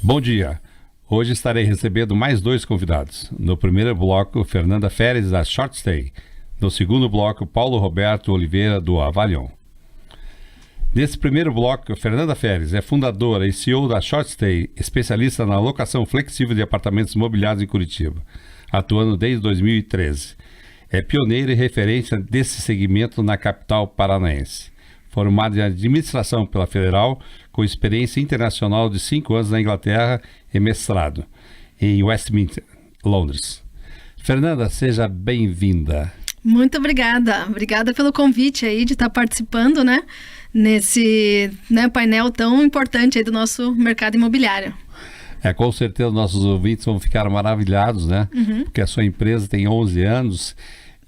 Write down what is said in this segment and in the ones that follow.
Bom dia. Hoje estarei recebendo mais 2 convidados. No primeiro bloco, Fernanda Feres, da Short Stay. No segundo bloco, Paulo Roberto Oliveira, do Avalion. Nesse primeiro bloco, Fernanda Feres é fundadora e CEO da Short Stay, especialista na locação flexível de apartamentos imobiliários em Curitiba, atuando desde 2013. É pioneira e referência desse segmento na capital paranaense. Formada em administração pela Federal, com experiência internacional de 5 anos na Inglaterra e mestrado em Westminster, Londres. Fernanda, seja bem-vinda. Muito obrigada. Obrigada pelo convite aí de estar participando, nesse painel tão importante aí do nosso mercado imobiliário. Com certeza nossos ouvintes vão ficar maravilhados, Porque a sua empresa tem 11 anos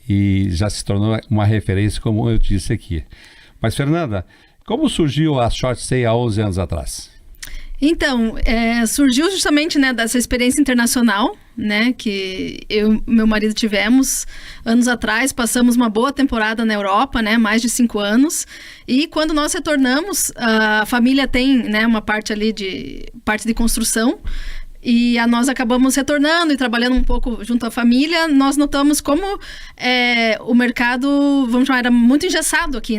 e já se tornou uma referência, como eu disse aqui. Mas, Fernanda, como surgiu a Short Stay há 11 anos atrás? Então, surgiu justamente dessa experiência internacional, que eu e meu marido tivemos anos atrás. Passamos uma boa temporada na Europa, mais de 5 anos. E quando nós retornamos, a família tem uma parte ali parte de construção. E nós acabamos retornando e trabalhando um pouco junto à família. Nós notamos como o mercado, vamos chamar, era muito engessado aqui,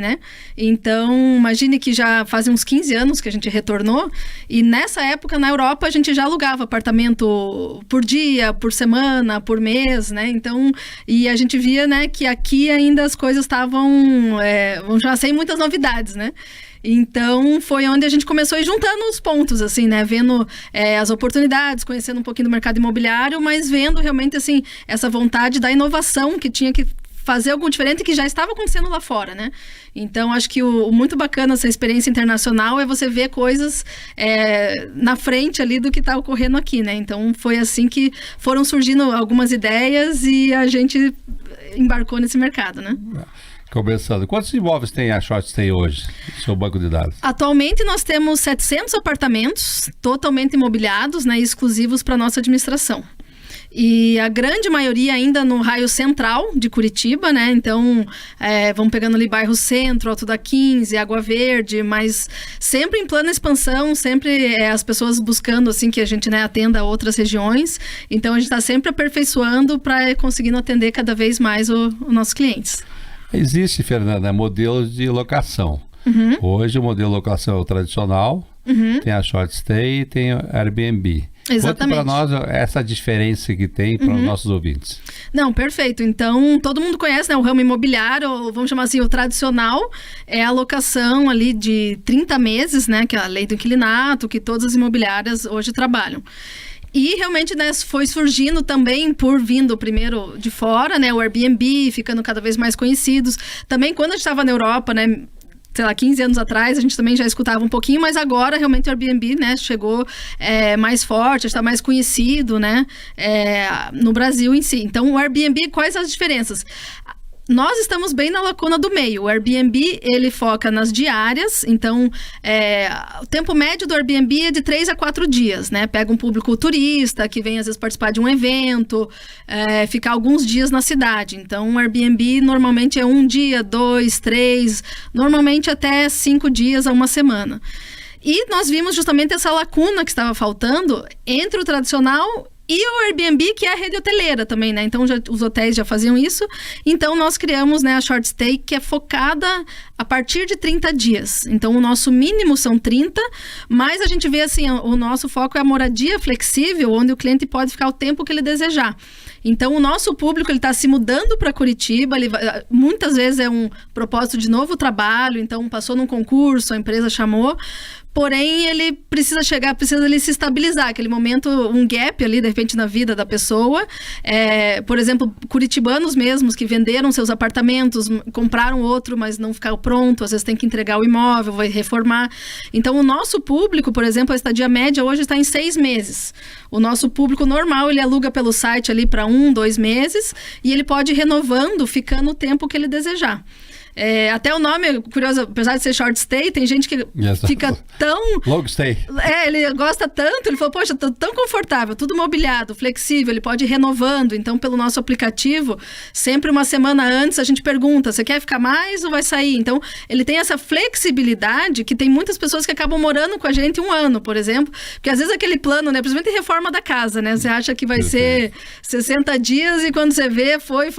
Então, imagine que já fazem uns 15 anos que a gente retornou. E nessa época, na Europa, a gente já alugava apartamento por dia, por semana, por mês, Então, e a gente via, que aqui ainda as coisas estavam, vamos chamar, sem muitas novidades, Então, foi onde a gente começou a ir juntando os pontos, vendo as oportunidades, conhecendo um pouquinho do mercado imobiliário, mas vendo realmente, essa vontade da inovação, que tinha que fazer algo diferente que já estava acontecendo lá fora, Então, acho que o muito bacana dessa experiência internacional é você ver coisas na frente ali do que está ocorrendo aqui, Então, foi assim que foram surgindo algumas ideias e a gente embarcou nesse mercado, Começando, quantos imóveis tem a Short Stay hoje, no seu banco de dados? Atualmente nós temos 700 apartamentos totalmente imobiliados, exclusivos para a nossa administração. E a grande maioria ainda no raio central de Curitiba, Então, vamos pegando ali bairro Centro, Alto da 15, Água Verde, mas sempre em plano de expansão, sempre as pessoas buscando, que a gente atenda outras regiões. Então, a gente está sempre aperfeiçoando para conseguindo atender cada vez mais os nossos clientes. Existe, Fernanda, modelos de locação. Hoje o modelo de locação é o tradicional, tem a Short Stay e tem o Airbnb. Exatamente. Conta para nós essa diferença que tem para os nossos ouvintes. Não, perfeito. Então, todo mundo conhece, o ramo imobiliário, ou vamos chamar assim, o tradicional, é a locação ali de 30 meses, que é a lei do inquilinato, que todas as imobiliárias hoje trabalham. E realmente, foi surgindo também vindo primeiro de fora, o Airbnb, ficando cada vez mais conhecidos. Também quando a gente estava na Europa, sei lá, 15 anos atrás, a gente também já escutava um pouquinho, mas agora realmente o Airbnb, chegou mais forte, está mais conhecido, no Brasil em si. Então, o Airbnb, quais as diferenças? Nós estamos bem na lacuna do meio. O Airbnb, ele foca nas diárias. Então, o tempo médio do Airbnb é de 3 a 4 dias, Pega um público turista que vem, às vezes, participar de um evento, ficar alguns dias na cidade. Então, o Airbnb normalmente é 1 dia, 2, 3, normalmente até 5 dias a uma semana. E nós vimos justamente essa lacuna que estava faltando entre o tradicional e o Airbnb, que é a rede hoteleira também, Então, os hotéis já faziam isso. Então, nós criamos, a Short Stay, que é focada a partir de 30 dias. Então, o nosso mínimo são 30, mas a gente vê, o nosso foco é a moradia flexível, onde o cliente pode ficar o tempo que ele desejar. Então, o nosso público está se mudando para Curitiba, muitas vezes é um propósito de novo trabalho, então passou num concurso, a empresa chamou, porém ele precisa ele se estabilizar, aquele momento, um gap ali, de repente, na vida da pessoa. Por exemplo, curitibanos mesmos que venderam seus apartamentos, compraram outro, mas não ficaram pronto, às vezes tem que entregar o imóvel, vai reformar. Então, o nosso público, por exemplo, a estadia média hoje está em 6 meses. O nosso público normal, ele aluga pelo site ali para 1, 2 meses, e ele pode ir renovando, ficando o tempo que ele desejar. Até o nome, curioso, apesar de ser short stay, tem gente que fica tão... Long stay. Ele gosta tanto, ele falou, poxa, tão confortável, tudo mobiliado, flexível, ele pode ir renovando. Então, pelo nosso aplicativo, sempre uma semana antes a gente pergunta, você quer ficar mais ou vai sair? Então, ele tem essa flexibilidade que tem muitas pessoas que acabam morando com a gente 1 ano, por exemplo, porque às vezes aquele plano, né, principalmente reforma da casa, né, você acha que vai ser 60 dias e quando você vê, foi,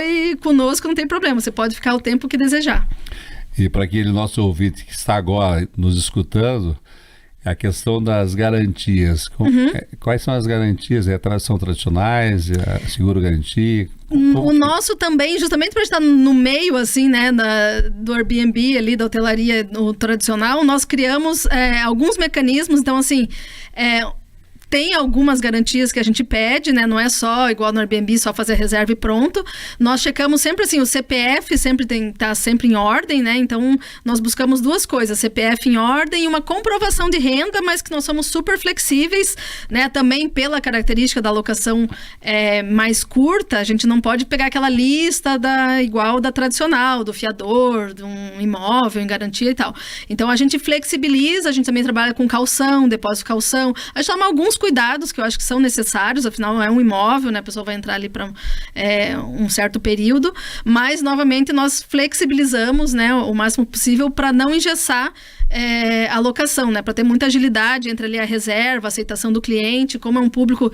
e conosco não tem problema, você pode ficar o tempo que desejar. E para aquele nosso ouvinte que está agora nos escutando, a questão das garantias. Quais são as garantias? São tradicionais? Seguro garantia? O nosso também, justamente para estar no meio, assim, né, do Airbnb ali, da hotelaria tradicional, nós criamos alguns mecanismos. Então, assim, tem algumas garantias que a gente pede, né? Não é só igual no Airbnb, só fazer reserva e pronto. Nós checamos sempre assim, o CPF sempre tá sempre em ordem, né? Então, nós buscamos 2 coisas, CPF em ordem e uma comprovação de renda, mas que nós somos super flexíveis, né? Também pela característica da locação mais curta, a gente não pode pegar aquela lista igual da tradicional, do fiador, de um imóvel em garantia e tal. Então, a gente flexibiliza, a gente também trabalha com calção, depósito de calção. A gente toma alguns cuidados que eu acho que são necessários, afinal é um imóvel, né? A pessoa vai entrar ali para um certo período, mas novamente nós flexibilizamos, né, o máximo possível para não engessar a locação, né? Para ter muita agilidade entre ali a reserva, a aceitação do cliente, como é um público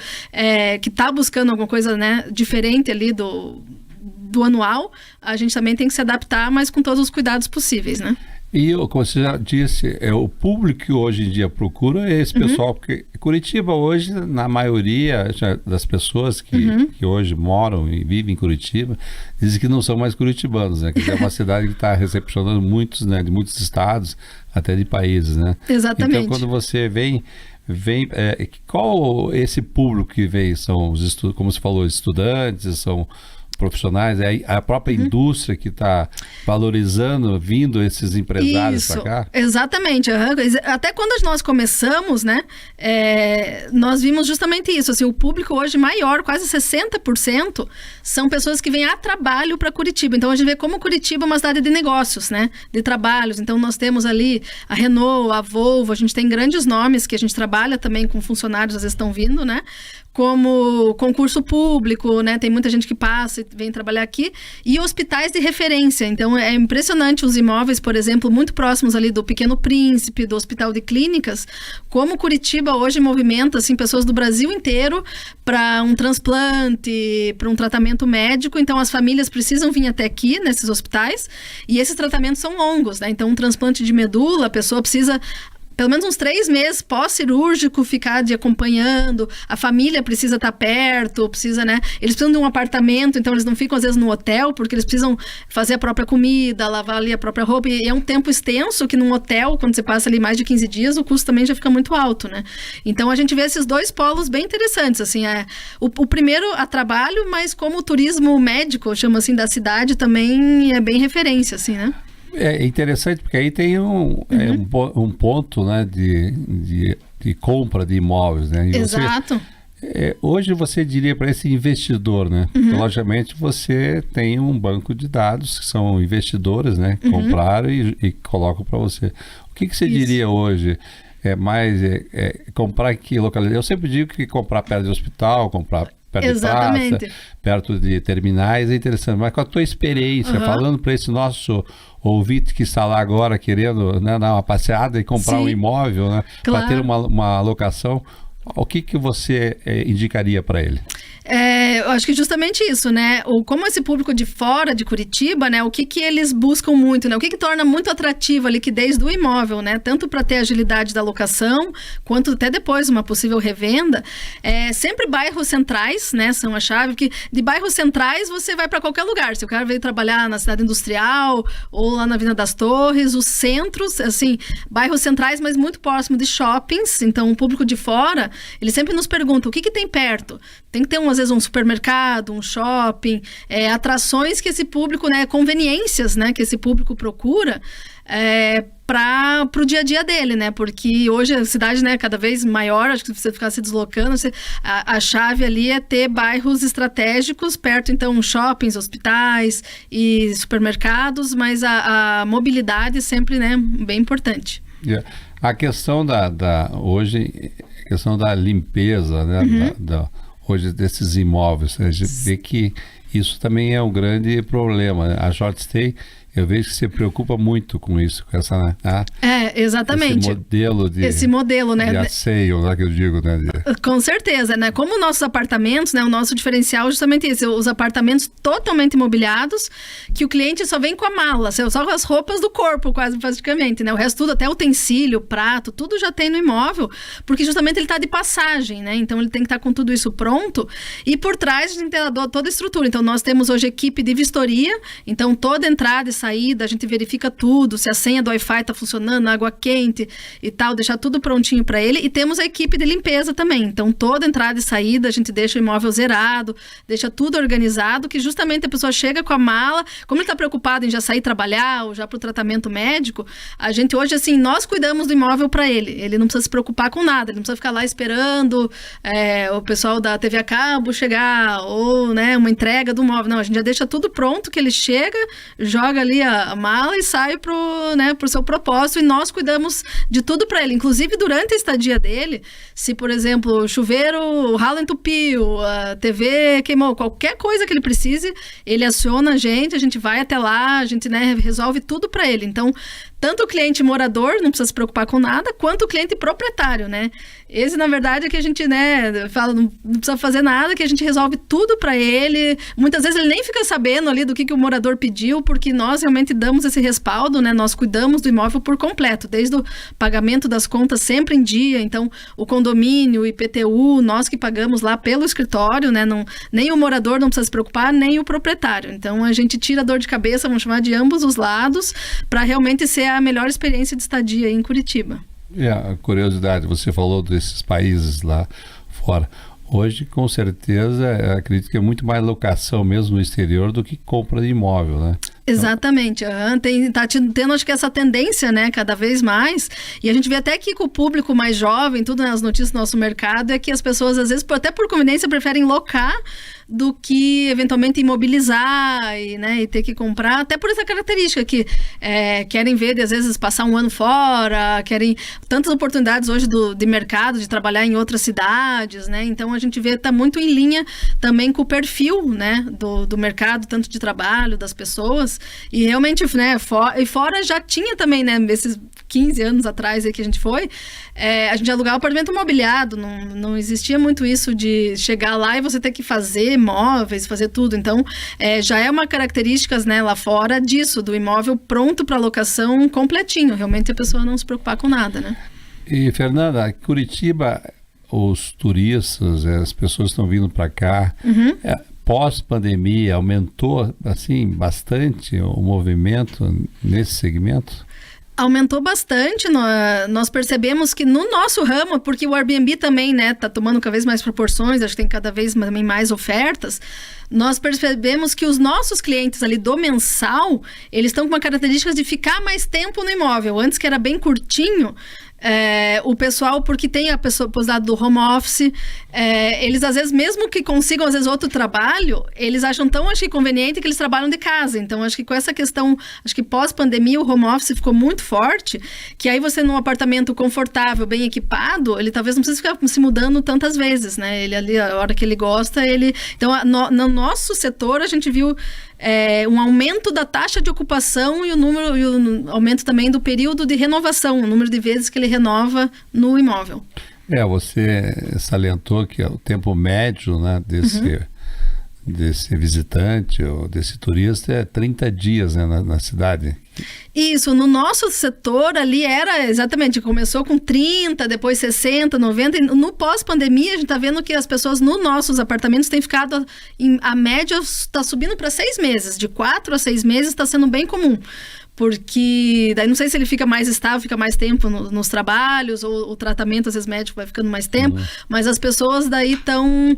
que está buscando alguma coisa, né, diferente ali do anual, a gente também tem que se adaptar, mas com todos os cuidados possíveis, né? E, como você já disse, o público que hoje em dia procura é esse pessoal, porque Curitiba hoje, na maioria das pessoas que hoje moram e vivem em Curitiba, dizem que não são mais curitibanos, né? Que é uma cidade que está recepcionando muitos, né, de muitos estados, até de países, né? Exatamente. Então, quando você vem qual esse público que vem? São, como você falou, estudantes, são profissionais, a própria indústria que está valorizando, vindo esses empresários para cá? Exatamente. Até quando nós começamos, né, nós vimos justamente isso, assim, o público hoje maior, quase 60%, são pessoas que vêm a trabalho para Curitiba. Então, a gente vê como Curitiba é uma cidade de negócios, né, de trabalhos. Então, nós temos ali a Renault, a Volvo, a gente tem grandes nomes que a gente trabalha também com funcionários, às vezes estão vindo, né, como concurso público, né? Tem muita gente que passa e vem trabalhar aqui. E hospitais de referência. Então, é impressionante os imóveis, por exemplo, muito próximos ali do Pequeno Príncipe, do Hospital de Clínicas, como Curitiba hoje movimenta, assim, pessoas do Brasil inteiro para um transplante, para um tratamento médico. Então, as famílias precisam vir até aqui, nesses hospitais, e esses tratamentos são longos, né? Então, um transplante de medula, a pessoa precisa pelo menos uns 3 meses pós-cirúrgico ficar acompanhando, a família precisa estar perto, precisa, né? Eles precisam de um apartamento, então eles não ficam às vezes no hotel, porque eles precisam fazer a própria comida, lavar ali a própria roupa, e é um tempo extenso que num hotel, quando você passa ali mais de 15 dias, o custo também já fica muito alto, né? Então a gente vê esses 2 polos bem interessantes, assim, o primeiro a trabalho, mas como o turismo médico, chama assim, da cidade, também é bem referência, assim, né? É interessante porque aí tem um ponto, né, de compra de imóveis, né? E exato. Hoje você diria para esse investidor, né? Porque, logicamente você tem um banco de dados que são investidores, né? Compraram e colocam para você. O que você diria hoje? Comprar aqui localidade? Eu sempre digo que comprar perto de hospital, comprar perto de praça, perto de terminais é interessante. Mas com a tua experiência, falando para esse nosso ouvinte que está lá agora querendo, né, dar uma passeada e comprar um imóvel, né, para ter uma alocação, o que você indicaria para ele? Eu acho que justamente isso, né? Como esse público de fora de Curitiba, né? O que eles buscam muito, né? O que torna muito atrativo a liquidez do imóvel, né? Tanto para ter agilidade da locação, quanto até depois uma possível revenda. Sempre bairros centrais, né? São a chave, porque de bairros centrais você vai para qualquer lugar. Se o cara veio trabalhar na cidade industrial ou lá na Avenida das Torres, os centros, assim, bairros centrais, mas muito próximo de shoppings. Então, o público de fora eles sempre nos perguntam, o que tem perto? Tem que ter, às vezes, um supermercado, um shopping, atrações que esse público, né, conveniências, né, que esse público procura, para o dia a dia dele, né? Porque hoje a cidade, né, cada vez maior, acho que você ficar se deslocando, a chave ali é ter bairros estratégicos perto, então, shoppings, hospitais e supermercados, mas a mobilidade sempre, né, bem importante. A questão hoje, a questão da limpeza, né, hoje desses imóveis, a gente vê que isso também é um grande problema, né? A Short Stay, eu vejo que você preocupa muito com isso, com essa, exatamente. Esse modelo, né? De asseio, que eu digo, né? Com certeza, né? Como nossos apartamentos, né? O nosso diferencial é justamente esse, os apartamentos totalmente imobiliados, que o cliente só vem com a mala, só com as roupas do corpo, quase praticamente, né? O resto tudo, até utensílio, prato, tudo já tem no imóvel, porque justamente ele está de passagem, né? Então ele tem que estar com tudo isso pronto, e por trás a gente tem toda a estrutura. Então nós temos hoje equipe de vistoria, então toda entrada e saída, a gente verifica tudo, se a senha do Wi-Fi está funcionando, água quente e tal, deixar tudo prontinho para ele. E temos a equipe de limpeza também. Então, toda entrada e saída, a gente deixa o imóvel zerado, deixa tudo organizado, que justamente a pessoa chega com a mala, como ele está preocupado em já sair trabalhar ou já para o tratamento médico, a gente hoje, assim, nós cuidamos do imóvel para ele. Ele não precisa se preocupar com nada, ele não precisa ficar lá esperando o pessoal da TV a cabo chegar ou, né, uma entrega do imóvel. Não, a gente já deixa tudo pronto, que ele chega, joga ali a mala e sai pro seu propósito, e nós cuidamos de tudo para ele, inclusive durante a estadia dele. Se, por exemplo, o chuveiro, o ralo entupiu, a TV queimou, qualquer coisa que ele precise, ele aciona a gente vai até lá, a gente, né, resolve tudo para ele. Então, tanto o cliente morador não precisa se preocupar com nada, quanto o cliente proprietário, né? Esse, na verdade, é que a gente, né, fala, não precisa fazer nada, que a gente resolve tudo para ele. Muitas vezes ele nem fica sabendo ali do que o morador pediu, porque nós realmente damos esse respaldo, né? Nós cuidamos do imóvel por completo, desde o pagamento das contas sempre em dia. Então, o condomínio, o IPTU, nós que pagamos lá pelo escritório, né? Nem o morador não precisa se preocupar, nem o proprietário. Então, a gente tira a dor de cabeça, vamos chamar, de ambos os lados, para realmente ser a melhor experiência de estadia aí em Curitiba. A curiosidade, você falou desses países lá fora. Hoje, com certeza, acredito que é muito mais locação mesmo no exterior do que compra de imóvel, né? Exatamente. Tá tendo, acho que, essa tendência, né, cada vez mais. E a gente vê até que com o público mais jovem, tudo nas notícias do nosso mercado, é que as pessoas, às vezes, até por conveniência, preferem locar do que, eventualmente, imobilizar e ter que comprar, até por essa característica que querem ver, às vezes, passar um ano fora, querem tantas oportunidades hoje de mercado, de trabalhar em outras cidades, né? Então, a gente vê, tá muito em linha também com o perfil, né, do mercado, tanto de trabalho, das pessoas. E realmente, né, fora já tinha também, né, esses 15 anos atrás aí que a gente foi, a gente alugava apartamento mobiliado, não existia muito isso de chegar lá e você ter que fazer móveis, fazer tudo. Então, já é uma característica, né, lá fora disso, do imóvel pronto para locação completinho, realmente a pessoa não se preocupar com nada, né? E, Fernanda, Curitiba, os turistas, as pessoas estão vindo para cá, pós-pandemia, aumentou, assim, bastante o movimento nesse segmento? Aumentou bastante, nós percebemos que no nosso ramo, porque o Airbnb também, né, tá tomando cada vez mais proporções, acho que tem cada vez também mais ofertas, nós percebemos que os nossos clientes ali do mensal, eles estão com uma característica de ficar mais tempo no imóvel. Antes, que era bem curtinho, o pessoal, porque tem a possibilidade do home office, eles às vezes, mesmo que consigam às vezes outro trabalho, eles acham tão, acho que, conveniente que eles trabalham de casa. Então, acho que com essa questão, acho que pós-pandemia o home office ficou muito forte, que aí você num apartamento confortável, bem equipado, ele talvez não precise ficar se mudando tantas vezes, né? Ele ali, a hora que ele gosta, ele... Então, no nosso setor, a gente viu um aumento da taxa de ocupação e o aumento também do período de renovação, o número de vezes que ele renova no imóvel. Você salientou que o tempo médio, né, desse visitante ou desse turista é 30 dias, né, na cidade. Isso, no nosso setor ali era exatamente, começou com 30, depois 60, 90, e no pós-pandemia a gente está vendo que as pessoas nos nossos apartamentos têm ficado, a média está subindo para 6 meses, de 4 a 6 meses está sendo bem comum. porque daí não sei se ele fica mais estável, fica mais tempo nos trabalhos, ou o tratamento, às vezes médico, vai ficando mais tempo, mas as pessoas daí estão,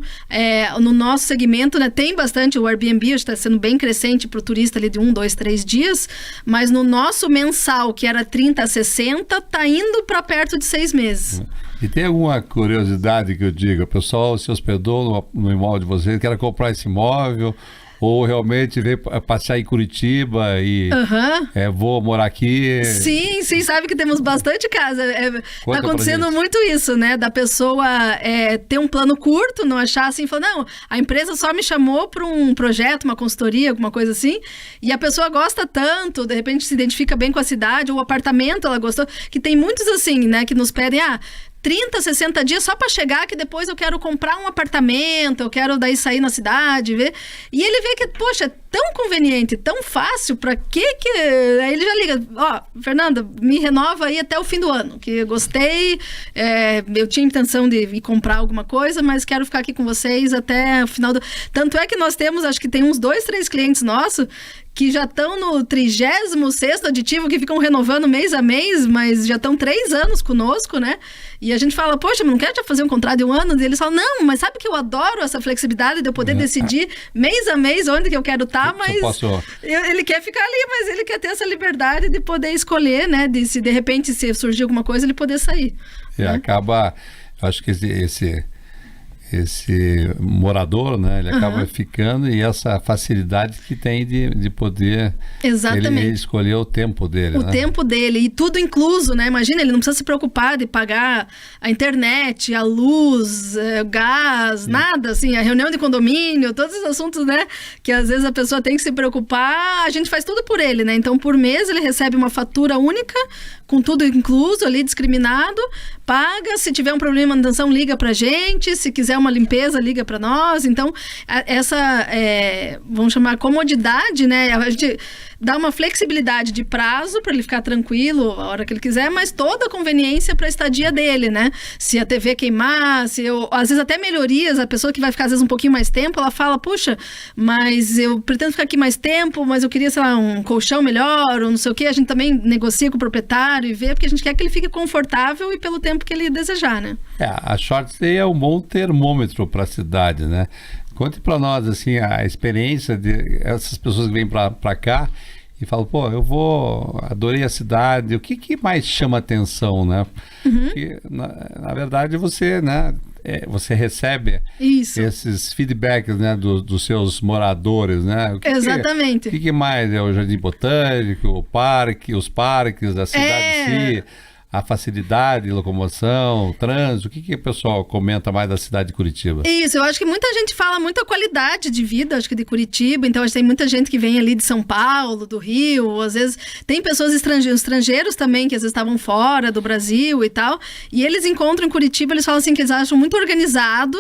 no nosso segmento, né, tem bastante, o Airbnb está sendo bem crescente para o turista ali de 1, 2, 3 dias, mas no nosso mensal, que era 30 a 60, está indo para perto de 6 meses. E tem alguma curiosidade que eu diga, o pessoal se hospedou no imóvel de vocês, quer comprar esse imóvel, ou realmente veio passear em Curitiba e vou morar aqui? Sim, sabe que temos bastante casa. Tá acontecendo muito isso, né? Da pessoa ter um plano curto, não achar assim, falar, não, a empresa só me chamou para um projeto, uma consultoria, alguma coisa assim, e a pessoa gosta tanto, de repente se identifica bem com a cidade, ou o apartamento ela gostou, que tem muitos assim, né, que nos pedem, 30, 60 dias só para chegar, que depois eu quero comprar um apartamento, eu quero daí sair na cidade, ver. E ele vê que, poxa, é tão conveniente, tão fácil, para que... Aí ele já liga, Fernanda, me renova aí até o fim do ano, que eu gostei, eu tinha intenção de ir comprar alguma coisa, mas quero ficar aqui com vocês até o final do... Tanto é que nós temos, acho que tem uns 2, 3 clientes nossos que já estão no 36º aditivo, que ficam renovando mês a mês, mas já estão 3 anos conosco, né? E a gente fala, poxa, mas não quero já fazer um contrato de 1 ano? E eles falam, não, mas sabe que eu adoro essa flexibilidade de eu poder decidir mês a mês onde que eu quero estar, mas ele quer ficar ali, mas ele quer ter essa liberdade de poder escolher, né? De repente, se surgir alguma coisa, ele poder sair. E acaba, acho que esse morador, né, ele acaba ficando, e essa facilidade que tem de poder ele escolher o tempo dele. O tempo dele, e tudo incluso, né? Imagina, ele não precisa se preocupar de pagar a internet, a luz, gás, nada, assim, a reunião de condomínio, todos os assuntos, né, que às vezes a pessoa tem que se preocupar, a gente faz tudo por ele, né? Então, por mês ele recebe uma fatura única, com tudo incluso ali, discriminado, paga, se tiver um problema de manutenção, liga pra gente, se quiser uma limpeza, liga para nós. Então, essa, vamos chamar comodidade, né? A gente dá uma flexibilidade de prazo para ele ficar tranquilo a hora que ele quiser, mas toda a conveniência para a estadia dele, né? Se a TV queimar, às vezes até melhorias, a pessoa que vai ficar às vezes um pouquinho mais tempo, ela fala, puxa, mas eu pretendo ficar aqui mais tempo, mas eu queria, sei lá, um colchão melhor, ou não sei o quê. A gente também negocia com o proprietário e vê, porque a gente quer que ele fique confortável e pelo tempo que ele desejar, né? A Short Stay é um bom termômetro para a cidade, né? Conte para nós, assim, a experiência de essas pessoas que vêm para cá e falam, adorei a cidade, o que mais chama atenção, né? Porque, na verdade, você, né, você recebe esses feedbacks, né, dos seus moradores, né? Exatamente. O que mais? É o Jardim Botânico, os parques da cidade em si, a facilidade de locomoção, o trânsito, o que o pessoal comenta mais da cidade de Curitiba? Isso, eu acho que muita gente fala muito a qualidade de vida, acho que de Curitiba, então acho que tem muita gente que vem ali de São Paulo, do Rio, às vezes tem pessoas estrangeiros também, que às vezes estavam fora do Brasil e tal, e eles encontram em Curitiba, eles falam assim que eles acham muito organizado,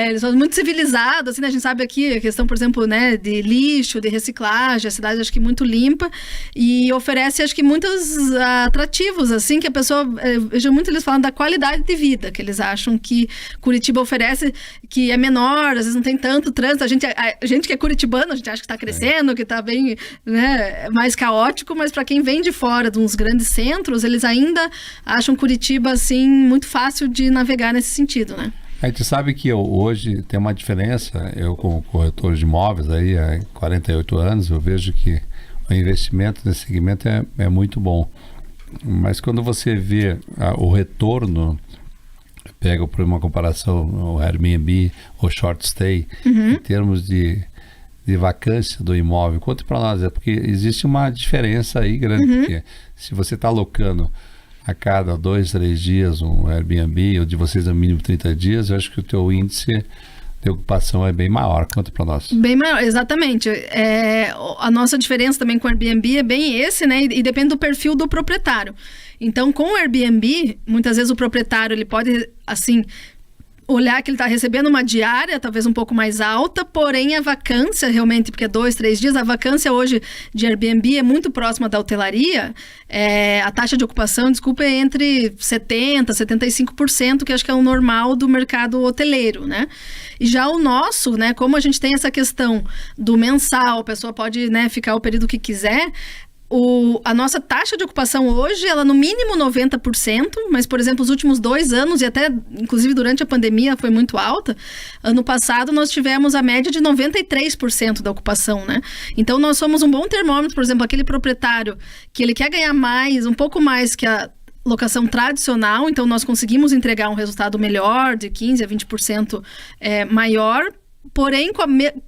eles são muito civilizados, assim, né? A gente sabe aqui a questão, por exemplo, né, de lixo, de reciclagem, a cidade acho que muito limpa e oferece, acho que muitos atrativos, assim, que a pessoa, vejo muito eles falando da qualidade de vida, que eles acham que Curitiba oferece, que é menor, às vezes não tem tanto trânsito, a gente que é curitibano, a gente acha que está crescendo, que está bem, né, mais caótico, mas para quem vem de fora de uns grandes centros, eles ainda acham Curitiba, assim, muito fácil de navegar nesse sentido, né? A gente sabe que hoje tem uma diferença, eu como corretor de imóveis aí há 48 anos, eu vejo que o investimento nesse segmento é muito bom. Mas quando você vê o retorno, pega por uma comparação o Airbnb ou Short Stay, em termos de vacância do imóvel, conta para nós, porque existe uma diferença aí grande, porque se você está alocando a cada 2, 3 dias um Airbnb, ou de vocês no mínimo 30 dias, eu acho que o teu índice de ocupação é bem maior. Conta para nós. Bem maior, exatamente. A nossa diferença também com o Airbnb é bem esse, né? E depende do perfil do proprietário. Então, com o Airbnb, muitas vezes o proprietário ele pode, assim, olhar que ele está recebendo uma diária, talvez um pouco mais alta, porém a vacância realmente, porque é 2, 3 dias, a vacância hoje de Airbnb é muito próxima da hotelaria, a taxa de ocupação, desculpa, é entre 70%, 75%, que acho que é o normal do mercado hoteleiro, né? E já o nosso, né, como a gente tem essa questão do mensal, a pessoa pode, né, ficar o período que quiser, A nossa taxa de ocupação hoje, ela no mínimo 90%, mas, por exemplo, os últimos 2 anos, e até, inclusive, durante a pandemia, foi muito alta. Ano passado, nós tivemos a média de 93% da ocupação, né? Então, nós somos um bom termômetro, por exemplo, aquele proprietário que ele quer ganhar mais, um pouco mais que a locação tradicional, então nós conseguimos entregar um resultado melhor, de 15% a 20% maior, porém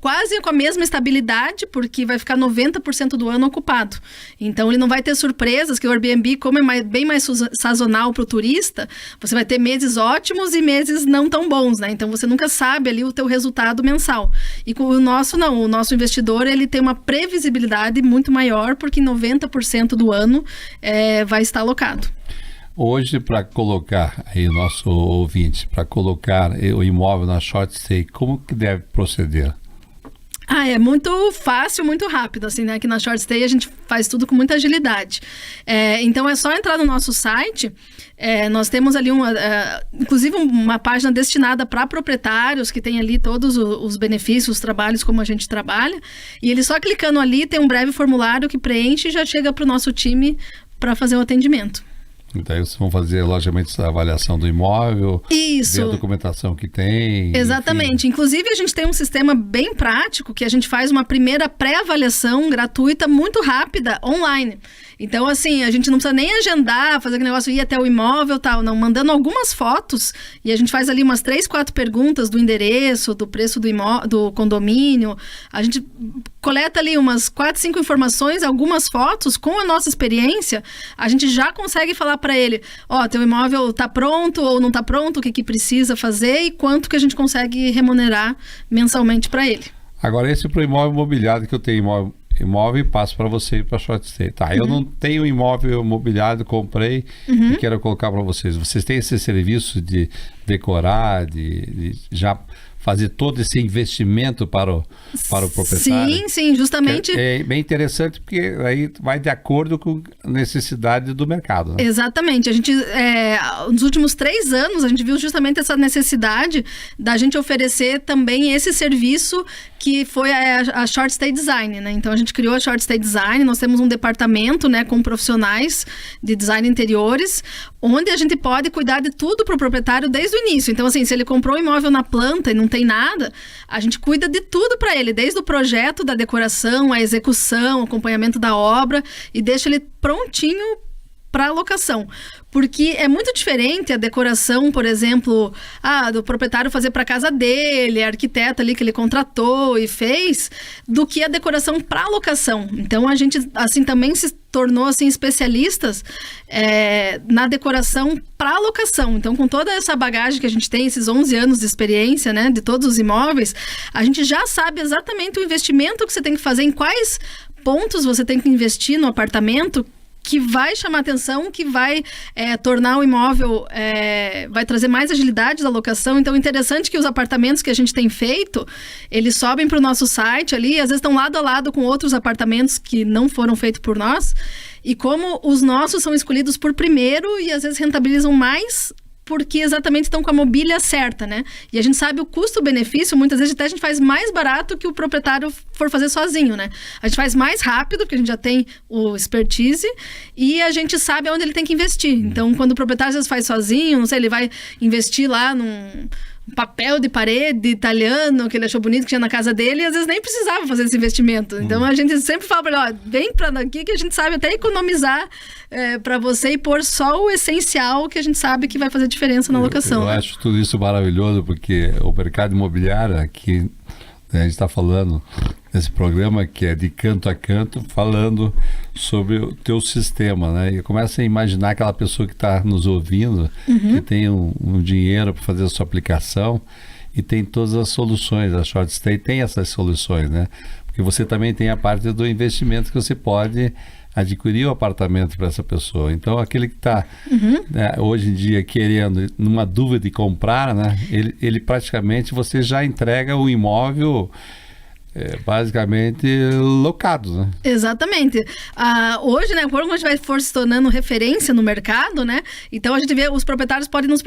quase com a mesma estabilidade, porque vai ficar 90% do ano ocupado. Então ele não vai ter surpresas, que o Airbnb, como é bem mais sazonal para o turista, você vai ter meses ótimos e meses não tão bons, né? Então você nunca sabe ali o teu resultado mensal. E com o nosso não, o nosso investidor, ele tem uma previsibilidade muito maior, porque 90% do ano vai estar alocado. Hoje, para colocar aí o nosso ouvinte, para colocar o imóvel na short stay, como que deve proceder? É muito fácil, muito rápido, assim, né? Aqui na Short Stay a gente faz tudo com muita agilidade. Então é só entrar no nosso site. Nós temos ali inclusive uma página destinada para proprietários, que tem ali todos os benefícios, os trabalhos, como a gente trabalha. E ele só clicando ali, tem um breve formulário que preenche e já chega para o nosso time para fazer o atendimento. Então, vocês vão fazer, logicamente, a avaliação do imóvel, isso, ver a documentação que tem. Exatamente. Enfim. Inclusive, a gente tem um sistema bem prático, que a gente faz uma primeira pré-avaliação gratuita, muito rápida, online. Então, assim, a gente não precisa nem agendar, fazer aquele negócio, ir até o imóvel e tal, não. Mandando algumas fotos, e a gente faz ali umas 3, 4 perguntas do endereço, do preço do condomínio. A gente coleta ali umas 4, 5 informações, algumas fotos. Com a nossa experiência, a gente já consegue falar para ele, teu imóvel tá pronto ou não tá pronto, o que precisa fazer e quanto que a gente consegue remunerar mensalmente para ele. Agora, esse para o imóvel imobiliário, que eu tenho imóvel e passo para você ir para Short Stay. Tá, eu não tenho imóvel imobiliário, comprei e quero colocar para vocês. Vocês têm esse serviço de decorar, de já fazer todo esse investimento para o proprietário? Sim, justamente. É bem interessante, porque aí vai de acordo com a necessidade do mercado, né? Exatamente. A gente, nos últimos 3 anos, a gente viu justamente essa necessidade da gente oferecer também esse serviço, que foi a Short Stay Design, né? Então, a gente criou a Short Stay Design, nós temos um departamento, né, com profissionais de design interiores, onde a gente pode cuidar de tudo para o proprietário desde o início. Então, assim, se ele comprou um imóvel na planta e não tem nada, a gente cuida de tudo para ele, desde o projeto, da decoração, a execução, o acompanhamento da obra, e deixa ele prontinho para alocação. Porque é muito diferente a decoração, por exemplo, do proprietário fazer para a casa dele, a arquiteta ali que ele contratou e fez, do que a decoração para alocação. Então, a gente, assim, também se tornou, assim, especialistas na decoração para alocação. Então, com toda essa bagagem que a gente tem, esses 11 anos de experiência, né, de todos os imóveis, a gente já sabe exatamente o investimento que você tem que fazer, em quais pontos você tem que investir no apartamento, que vai chamar atenção, que vai tornar o imóvel, vai trazer mais agilidade da locação. Então, interessante que os apartamentos que a gente tem feito, eles sobem para o nosso site ali, às vezes estão lado a lado com outros apartamentos que não foram feitos por nós, e como os nossos são escolhidos por primeiro e às vezes rentabilizam mais, porque exatamente estão com a mobília certa, né? E a gente sabe o custo-benefício, muitas vezes até a gente faz mais barato que o proprietário for fazer sozinho, né? A gente faz mais rápido, porque a gente já tem o expertise, e a gente sabe onde ele tem que investir. Então, quando o proprietário às vezes faz sozinho, não sei, ele vai investir lá num papel de parede italiano que ele achou bonito, que tinha na casa dele, e às vezes nem precisava fazer esse investimento. Então, a gente sempre fala para ele, vem para aqui que a gente sabe até economizar para você e pôr só o essencial, que a gente sabe que vai fazer diferença na locação. Eu acho tudo isso maravilhoso, porque o mercado imobiliário aqui, a gente está falando nesse programa que é de canto a canto, falando sobre o teu sistema, né? E começa a imaginar aquela pessoa que está nos ouvindo, que tem um dinheiro para fazer a sua aplicação e tem todas as soluções. A Short Stay tem essas soluções, né? Porque você também tem a parte do investimento, que você pode adquirir o apartamento para essa pessoa. Então, aquele que está hoje em dia querendo, numa dúvida de comprar, né? Ele praticamente, você já entrega o imóvel basicamente locados, né? Exatamente. Hoje, né, quando a gente for se tornando referência no mercado, né, então a gente vê os proprietários podem nos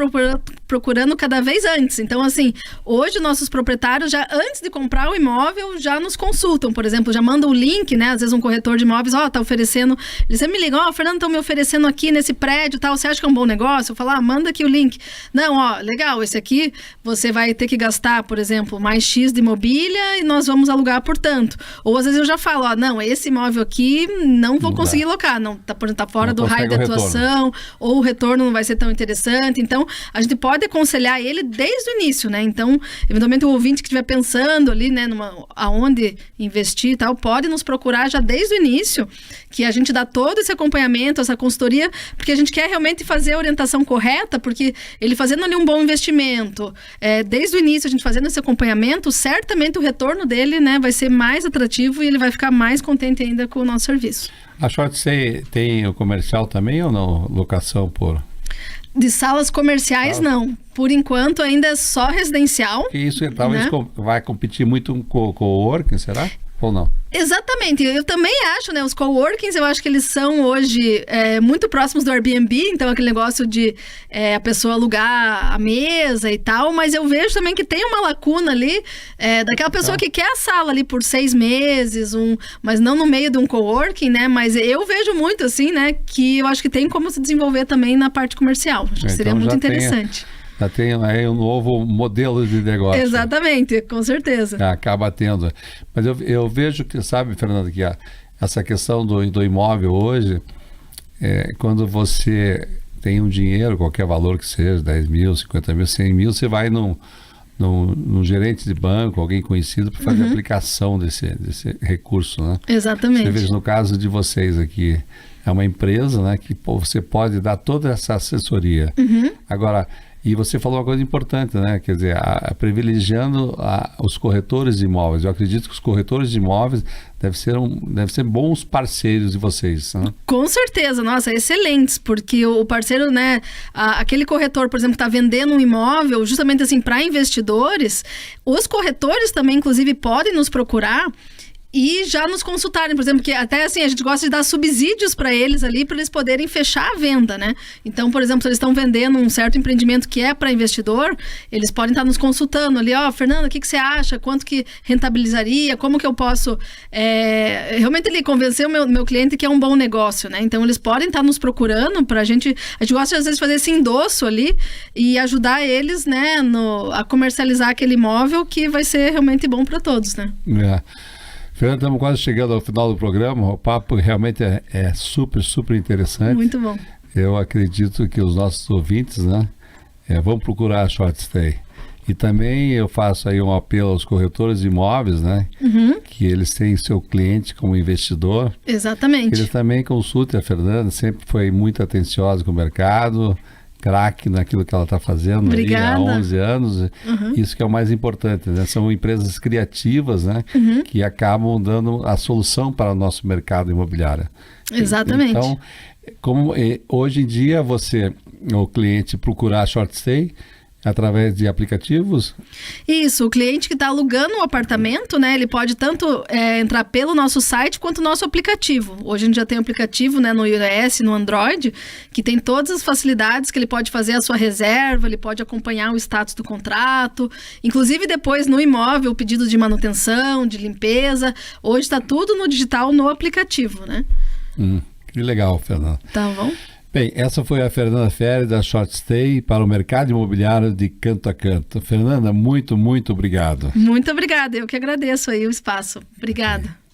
procurando cada vez antes. Então, assim, hoje nossos proprietários já antes de comprar o imóvel já nos consultam, por exemplo, já mandam o link, né, às vezes um corretor de imóveis, tá oferecendo, eles sempre me ligam, Fernando, estão me oferecendo aqui nesse prédio, tal, você acha que é um bom negócio? Eu falo, manda aqui o link. Não, legal, esse aqui você vai ter que gastar, por exemplo, mais X de mobília e nós vamos alugar por tanto. Ou às vezes eu já falo, não, esse imóvel aqui não vou conseguir locar, não tá fora do raio de atuação, ou o retorno não vai ser tão interessante. Então, a gente pode aconselhar ele desde o início, né? Então, eventualmente o ouvinte que estiver pensando ali, né, aonde investir e tal, pode nos procurar já desde o início, que a gente dá todo esse acompanhamento, essa consultoria, porque a gente quer realmente fazer a orientação correta, porque ele fazendo ali um bom investimento, desde o início a gente fazendo esse acompanhamento, certamente o retorno dele, né, vai ser mais atrativo e ele vai ficar mais contente ainda com o nosso serviço. A Shortstay tem o comercial também ou não? Locação por... De salas comerciais, não. Por enquanto, ainda é só residencial. E isso talvez vai competir muito com o coworking, será? Ou não? Exatamente. Eu também acho, né? Os coworkings, eu acho que eles são hoje muito próximos do Airbnb, então aquele negócio de a pessoa alugar a mesa e tal, mas eu vejo também que tem uma lacuna ali daquela pessoa que quer a sala ali por 6 meses, mas não no meio de um coworking, né? Mas eu vejo muito assim, né? Que eu acho que tem como se desenvolver também na parte comercial. Acho que seria muito interessante. Já tem aí um novo modelo de negócio. Exatamente, com certeza. Acaba tendo. Mas eu vejo que, sabe, Fernando, que essa questão do imóvel hoje, quando você tem um dinheiro, qualquer valor que seja, 10 mil, 50 mil, 100 mil, você vai num gerente de banco, alguém conhecido, para fazer a aplicação desse recurso, né? Exatamente. Você veja, no caso de vocês aqui, é uma empresa, né, que você pode dar toda essa assessoria. Agora... E você falou uma coisa importante, né? Quer dizer, privilegiando os corretores de imóveis. Eu acredito que os corretores de imóveis devem ser bons parceiros de vocês, né? Com certeza, nossa, excelentes, porque o parceiro, né? Aquele corretor, por exemplo, que está vendendo um imóvel, justamente assim, para investidores, os corretores também, inclusive, podem nos procurar e já nos consultarem, por exemplo, que até assim, a gente gosta de dar subsídios para eles ali, para eles poderem fechar a venda, né? Então, por exemplo, se eles estão vendendo um certo empreendimento que é para investidor, eles podem estar nos consultando ali, Fernando, o que você acha? Quanto que rentabilizaria? Como que eu posso realmente ele convencer o meu cliente que é um bom negócio, né? Então, eles podem estar nos procurando para a gente gosta às vezes de fazer esse endosso ali e ajudar eles, né, a comercializar aquele imóvel que vai ser realmente bom para todos, né? Fernando, estamos quase chegando ao final do programa. O papo realmente é super, super interessante. Muito bom. Eu acredito que os nossos ouvintes, né, vão procurar a Shortstay. E também eu faço aí um apelo aos corretores de imóveis, né, que eles têm seu cliente como investidor. Exatamente. Eles também consultem a Fernanda, sempre foi muito atenciosa com o mercado, craque naquilo que ela está fazendo aí há 11 anos. Isso que é o mais importante, né? São empresas criativas, né? Que acabam dando a solução para o nosso mercado imobiliário. Exatamente. Então, como hoje em dia o cliente procurar a Shortstay através de aplicativos? Isso, o cliente que está alugando um apartamento, né, ele pode tanto entrar pelo nosso site quanto o nosso aplicativo. Hoje a gente já tem um aplicativo, né, no iOS, no Android, que tem todas as facilidades que ele pode fazer a sua reserva, ele pode acompanhar o status do contrato, inclusive depois no imóvel, o pedido de manutenção, de limpeza. Hoje está tudo no digital, no aplicativo, né? Que legal, Fernanda. Tá bom. Bem, essa foi a Fernanda Ferri da Shortstay para o mercado imobiliário de Canto a Canto. Fernanda, muito, muito obrigado. Muito obrigada, eu que agradeço aí o espaço. Obrigada.